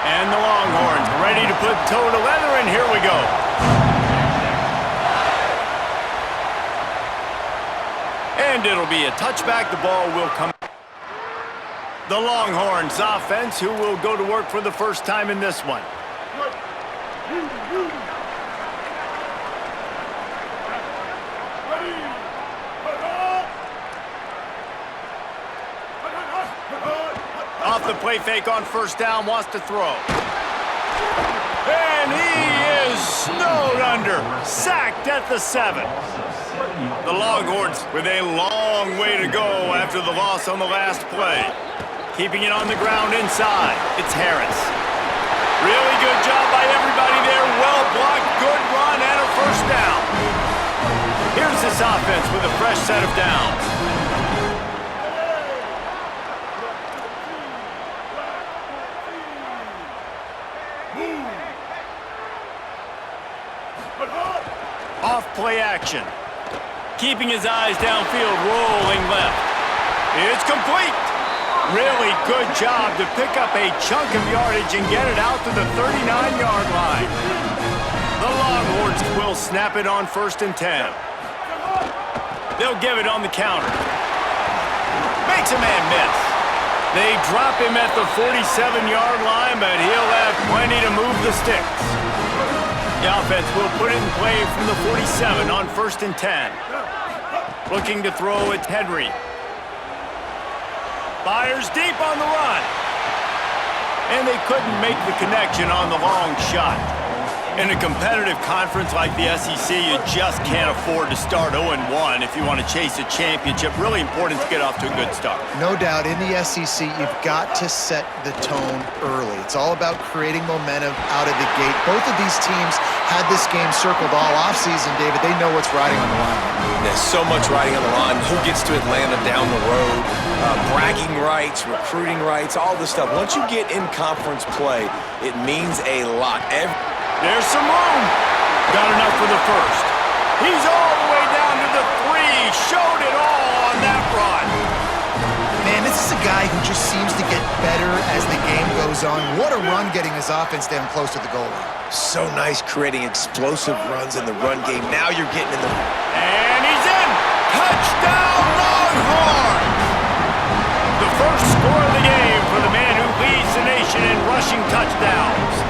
And the Longhorns ready to put toe to leather, and here we go. And it'll be a touchback. The ball will come. The Longhorns offense, who will go to work for the first time in this one. Off the play fake on first down, wants to throw. And he is snowed under, sacked at the 7. The Longhorns with a long way to go after the loss on the last play. Keeping it on the ground inside, it's Harris. Really good job by everybody there, well blocked, good run, and a first down. Here's this offense with a fresh set of downs. Off play action. Keeping his eyes downfield, rolling left. It's complete. Really good job to pick up a chunk of yardage and get it out to the 39-yard line. The Longhorns will snap it on 1st and 10. They'll give it on the counter. Makes a man miss. They drop him at the 47-yard line, but he'll have plenty to move the sticks. The offense will put it in play from the 47 on 1st and 10. Looking to throw it, Henry. Fires deep on the run. And they couldn't make the connection on the long shot. In a competitive conference like the SEC, you just can't afford to start 0-1 if you want to chase a championship. Really important to get off to a good start. No doubt, in the SEC, you've got to set the tone early. It's all about creating momentum out of the gate. Both of these teams had this game circled all offseason, David. They know what's riding on the line. There's so much riding on the line. Who gets to Atlanta down the road? Bragging rights, recruiting rights, all this stuff. Once you get in conference play, it means a lot. There's some room. Got enough for the first. He's all the way down to the 3. Showed it all on that run. Man, this is a guy who just seems to get better as the game goes on. What a run getting his offense down close to the goal line. So nice creating explosive runs in the run game. Now you're getting in the... And he's in. Touchdown, Longhorns. The first score of the game for the man who leads the nation in rushing touchdowns.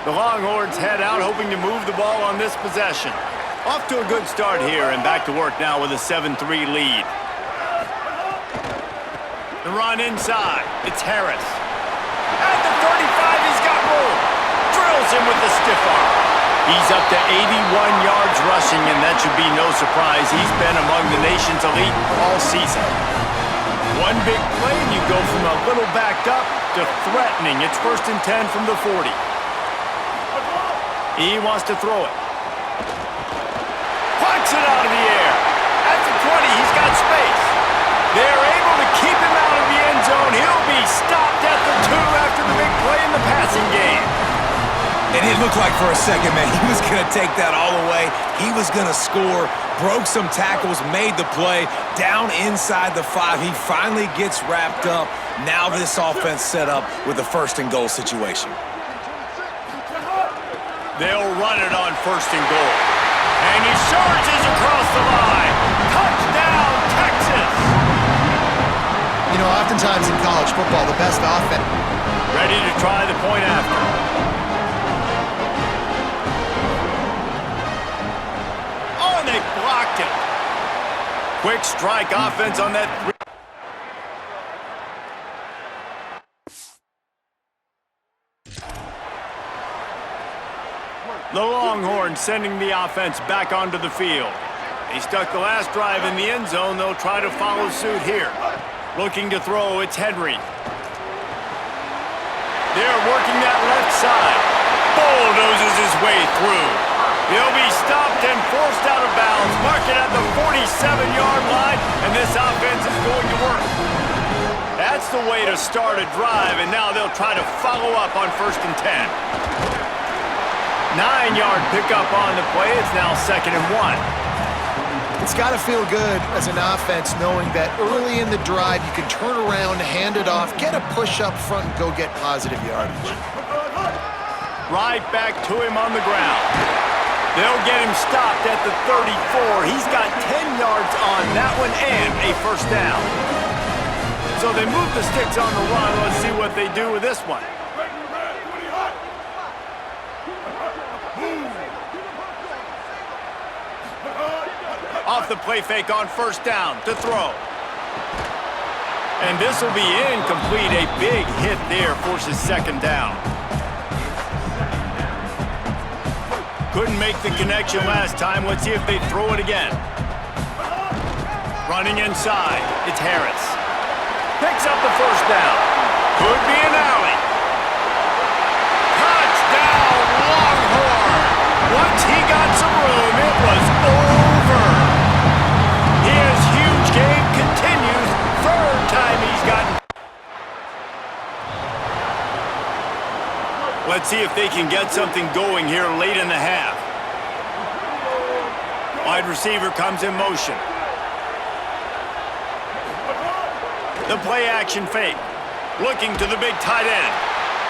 The Longhorns head out, hoping to move the ball on this possession. Off to a good start here, and back to work now with a 7-3 lead. The run inside. It's Harris. At the 35, he's got room. Drills him with the stiff arm. He's up to 81 yards rushing, and that should be no surprise. He's been among the nation's elite all season. One big play, and you go from a little backed up to threatening. It's 1st and 10 from the 40. He wants to throw it. Punts it out of the air. At the 20, he's got space. They're able to keep him out of the end zone. He'll be stopped at the 2 after the big play in the passing game. And it looked like for a second, man, he was going to take that all the way. He was going to score, broke some tackles, made the play, down inside the 5. He finally gets wrapped up. Now this offense set up with a 1st and goal situation. They'll run it on 1st and goal. And he surges across the line. Touchdown, Texas! You know, oftentimes in college football, the best offense... Ready to try the point after. Oh, and they blocked it. Quick strike offense on that... The Longhorns sending the offense back onto the field. They stuck the last drive in the end zone. They'll try to follow suit here. Looking to throw, it's Henry. They're working that left side. Bulldozes his way through. He'll be stopped and forced out of bounds. Mark it at the 47-yard line, and this offense is going to work. That's the way to start a drive, and now they'll try to follow up on 1st and 10. 9-yard pickup on the play. It's now 2nd and 1. It's got to feel good as an offense knowing that early in the drive you can turn around, hand it off, get a push up front, and go get positive yardage. Right back to him on the ground. They'll get him stopped at the 34. He's got 10 yards on that one and a first down. So they move the sticks on the run. Let's see what they do with this one. Off the play fake on first down to throw. And this will be incomplete. A big hit there forces second down. Couldn't make the connection last time. Let's see if they throw it again. Running inside. It's Harris. Picks up the first down. Could be an alley. Touchdown, Longhorn. Once he got some room, it was over. His huge game continues. Third time he's gotten. Let's see if they can get something going here late in the half. Wide receiver comes in motion. The play action fake. Looking to the big tight end.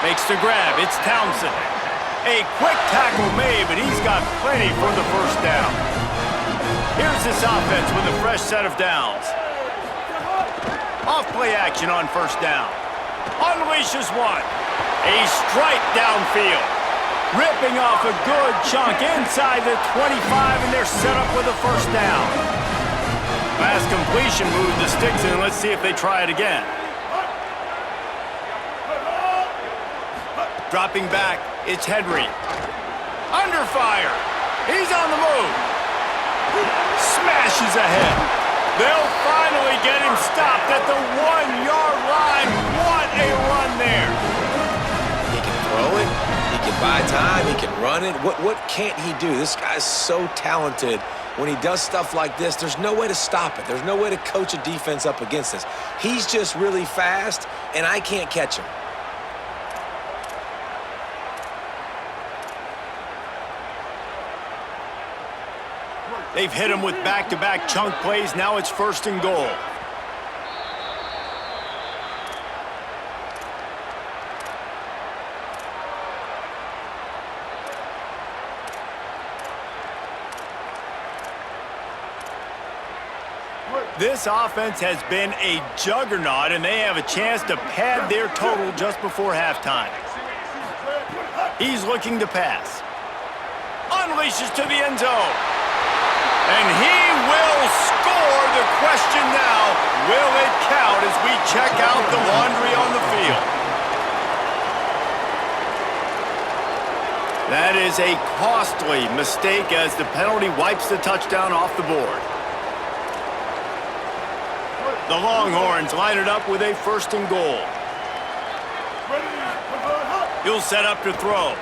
Makes the grab. It's Townsend. A quick tackle made, but he's got plenty for the first down. Here's this offense with a fresh set of downs. Off play action on first down. Unleashes one. A strike downfield. Ripping off a good chunk inside the 25, and they're set up with a first down. Last completion moved the sticks in. Let's see if they try it again. Dropping back, it's Henry. Under fire. He's on the move. Smashes ahead. They'll finally get him stopped at the 1-yard line. What a run there. He can throw it. He can buy time. He can run it. What can't he do? This guy's so talented. When he does stuff like this, there's no way to stop it. There's no way to coach a defense up against this. He's just really fast, and I can't catch him. They've hit him with back-to-back chunk plays. Now it's first and goal. This offense has been a juggernaut, and they have a chance to pad their total just before halftime. He's looking to pass. Unleashes to the end zone. And he will score. The question now, will it count as we check out the laundry on the field? That is a costly mistake as the penalty wipes the touchdown off the board. The Longhorns line it up with a first and goal. He'll set up to throw.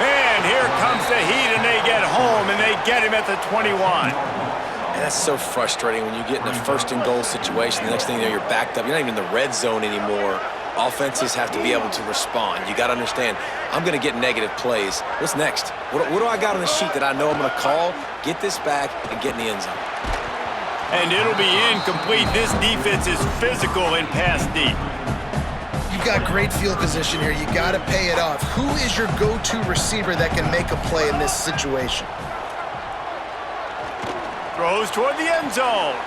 And here comes the heat, and they get home, and they get him at the 21. And that's so frustrating when you get in a first and goal situation. The next thing you know, you're backed up. You're not even in the red zone anymore. Offenses have to be able to respond. You got to understand, I'm going to get negative plays. What's next? What do I got on the sheet that I know I'm going to call, get this back, and get in the end zone? And it'll be incomplete. This defense is physical and pass deep. You've got great field position here. You got to pay it off. Who is your go-to receiver that can make a play in this situation? Throws toward the end zone.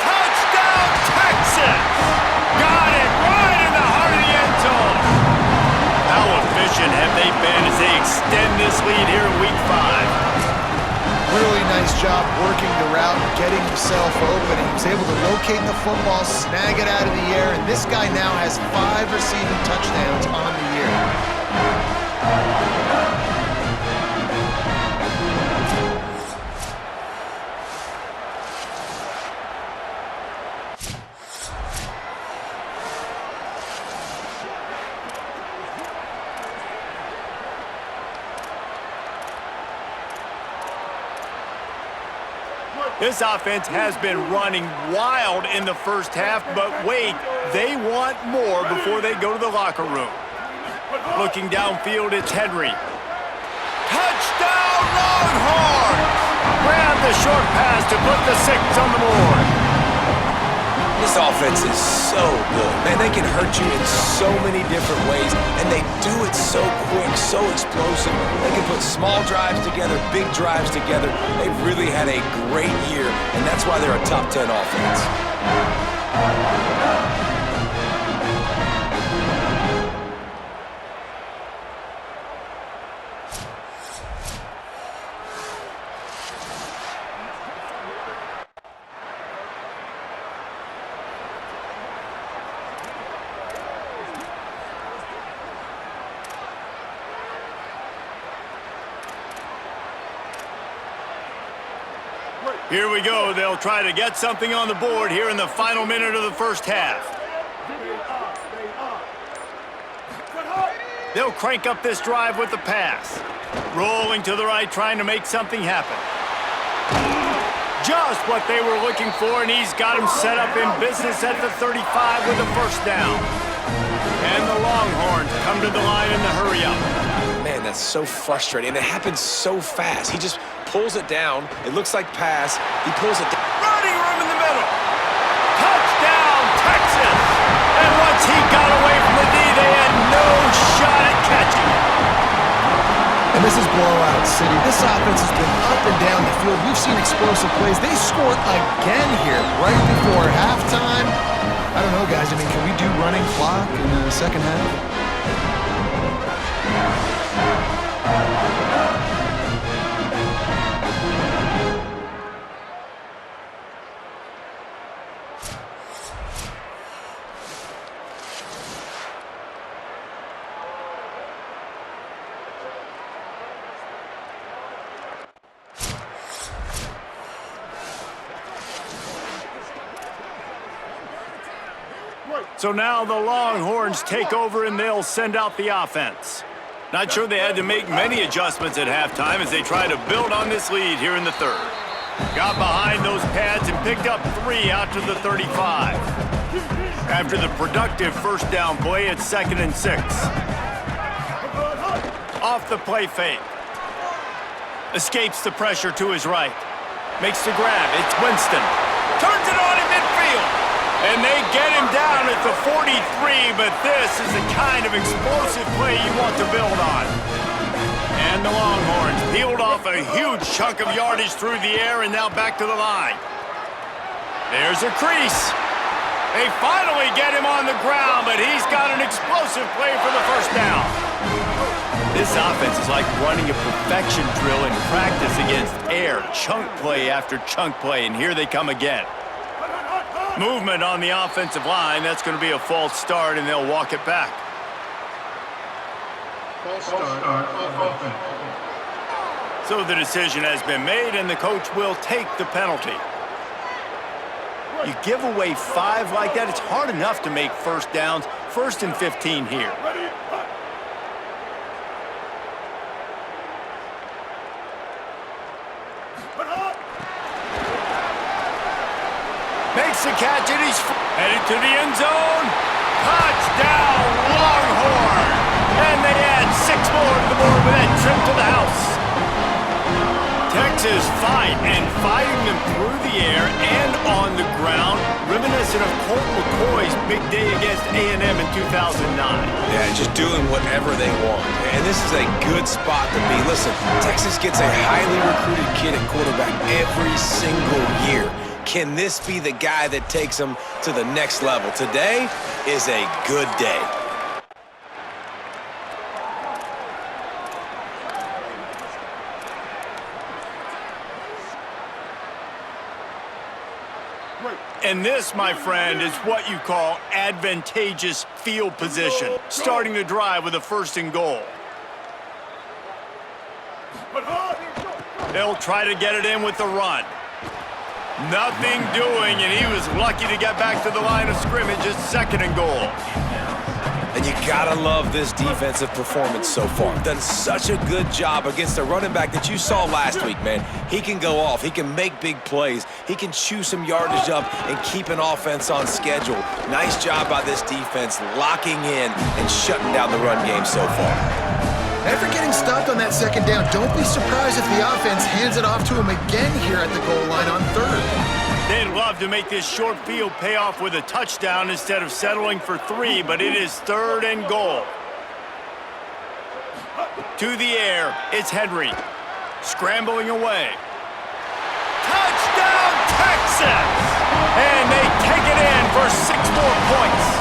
Touchdown, Texas! Got it right in the heart of the end zone. How efficient have they been as they extend this lead here in Week 5? Really nice job working the route and getting himself open. He was able to locate the football, snag it out of the air, and this guy now has 5 receiving touchdowns on the year. This offense has been running wild in the first half, but wait, they want more before they go to the locker room. Looking downfield, it's Henry. Touchdown, Longhorns! Grab the short pass to put the 6 on the board. This offense is so good. Man, they can hurt you in so many different ways, and they do it so quick, so explosive. They can put small drives together, big drives together. They've really had a great year, and that's why they're a top 10 offense. Here we go. They'll try to get something on the board here in the final minute of the first half. They'll crank up this drive with the pass. Rolling to the right, trying to make something happen. Just what they were looking for, and he's got him set up in business at the 35 with a first down. And the Longhorns come to the line in the hurry-up. Man, that's so frustrating. It happens so fast. He just pulls it down. It looks like pass. He pulls it down. Running room in the middle. Touchdown, Texas. And once he got away from the D, they had no shot at catching it. And this is blowout city. This offense has been up and down the field. We've seen explosive plays. They scored again here right before halftime. I don't know, guys. I mean, can we do running clock in the second half? So now the Longhorns take over and they'll send out the offense. Not sure they had to make many adjustments at halftime as they try to build on this lead here in the third. Got behind those pads and picked up 3 out to the 35. After the productive first down play, it's 2nd and 6. Off the play fake. Escapes the pressure to his right. Makes the grab. It's Winston. Turns it on in midfield. And they get him down at the 43, but this is the kind of explosive play you want to build on. And the Longhorns peeled off a huge chunk of yardage through the air and now back to the line. There's a crease. They finally get him on the ground, but he's got an explosive play for the first down. This offense is like running a perfection drill in practice against air, chunk play after chunk play, and here they come again. Movement on the offensive line. That's going to be a false start, and they'll walk it back. False start on offense. So the decision has been made, and the coach will take the penalty. You give away 5 like that, it's hard enough to make first downs. 1st and 15 here. Makes the catch, and he's headed to the end zone. Touchdown, Longhorn! And they add 6 more to the board with that trip to the house. Texas fighting them through the air and on the ground, reminiscent of Colt McCoy's big day against A&M in 2009. Yeah, just doing whatever they want. And this is a good spot to be. Listen, Texas gets a highly recruited kid at quarterback every single year. Can this be the guy that takes them to the next level? Today is a good day. And this, my friend, is what you call advantageous field position. Starting the drive with a 1st and goal. They'll try to get it in with the run. Nothing doing, and he was lucky to get back to the line of scrimmage at 2nd and goal. And you gotta love this defensive performance so far. Done such a good job against a running back that you saw last week, man. He can go off. He can make big plays. He can chew some yardage up and keep an offense on schedule. Nice job by this defense locking in and shutting down the run game so far. After getting stopped on that second down, don't be surprised if the offense hands it off to him again here at the goal line on third. They'd love to make this short field pay off with a touchdown instead of settling for 3, but it is 3rd and goal. To the air, it's Henry. Scrambling away. Touchdown, Texas! And they take it in for 6 more points.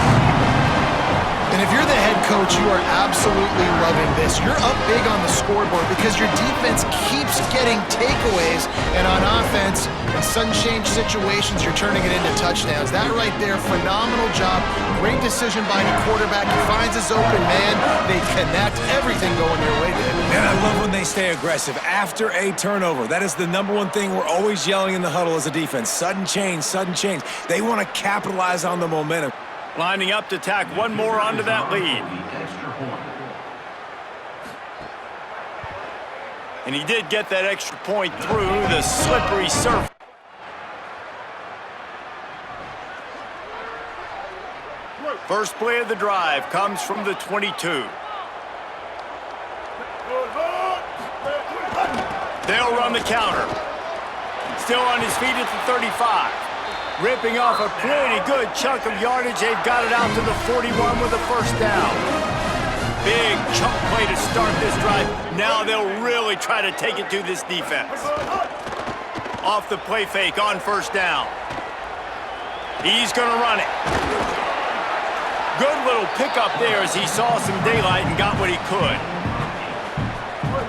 And if you're the head coach, you are absolutely loving this. You're up big on the scoreboard because your defense keeps getting takeaways, and on offense, in sudden change situations, you're turning it into touchdowns. That right there, phenomenal job. Great decision by the quarterback. He finds his open man. They connect. Everything going their way, David. Man, I love when they stay aggressive after a turnover. That is the #1 thing we're always yelling in the huddle as a defense. Sudden change, sudden change. They want to capitalize on the momentum. Lining up to tack one more onto that lead. And he did get that extra point through the slippery surface. First play of the drive comes from the 22. They'll run the counter. Still on his feet at the 35. Ripping off a pretty good chunk of yardage. They've got it out to the 41 with a first down. Big chunk play to start this drive. Now they'll really try to take it to this defense. Off the play fake on first down. He's going to run it. Good little pickup there as he saw some daylight and got what he could.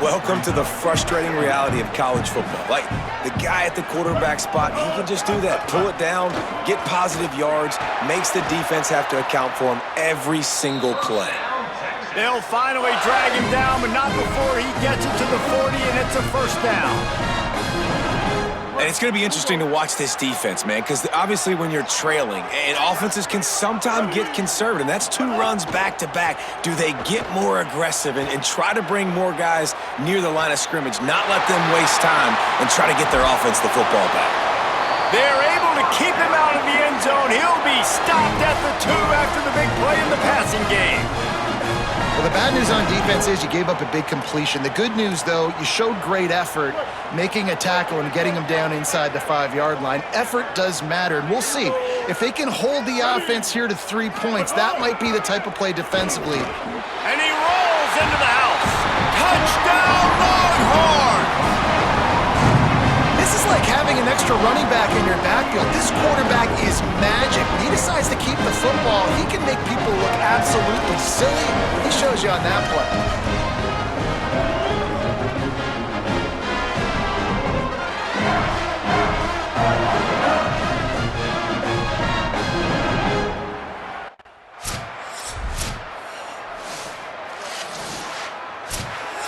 Welcome to the frustrating reality of college football. Like, the guy at the quarterback spot, he can just do that. Pull it down, get positive yards, makes the defense have to account for him every single play. They'll finally drag him down, but not before he gets it to the 40, and it's a first down. And it's going to be interesting to watch this defense, man, because obviously when you're trailing, and offenses can sometimes get conservative, and that's 2 runs back-to-back. Do they get more aggressive and try to bring more guys near the line of scrimmage, not let them waste time, and try to get their offense the football back? They're able to keep him out of the end zone. He'll be stopped at the 2 after the big play in the passing game. Well, the bad news on defense is you gave up a big completion. The good news, though, you showed great effort making a tackle and getting him down inside the 5-yard line. Effort does matter, and we'll see. If they can hold the offense here to 3 points, that might be the type of play defensively. And he rolls into the house. Touchdown, Longhorns! This is like having an extra running back in your backfield. This quarterback is magic. When he decides to keep the football, he can make people look absolutely silly. He shows you on that play.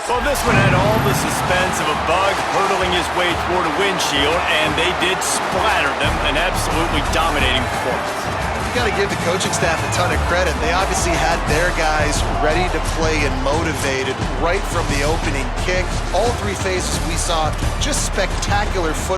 Well, this one had all the suspense of a bug hurtling his way toward a windshield, and they did splatter them, an absolutely dominating performance. You got to give the coaching staff a ton of credit. They obviously had their guys ready to play and motivated right from the opening kick. All 3 phases we saw just spectacular football.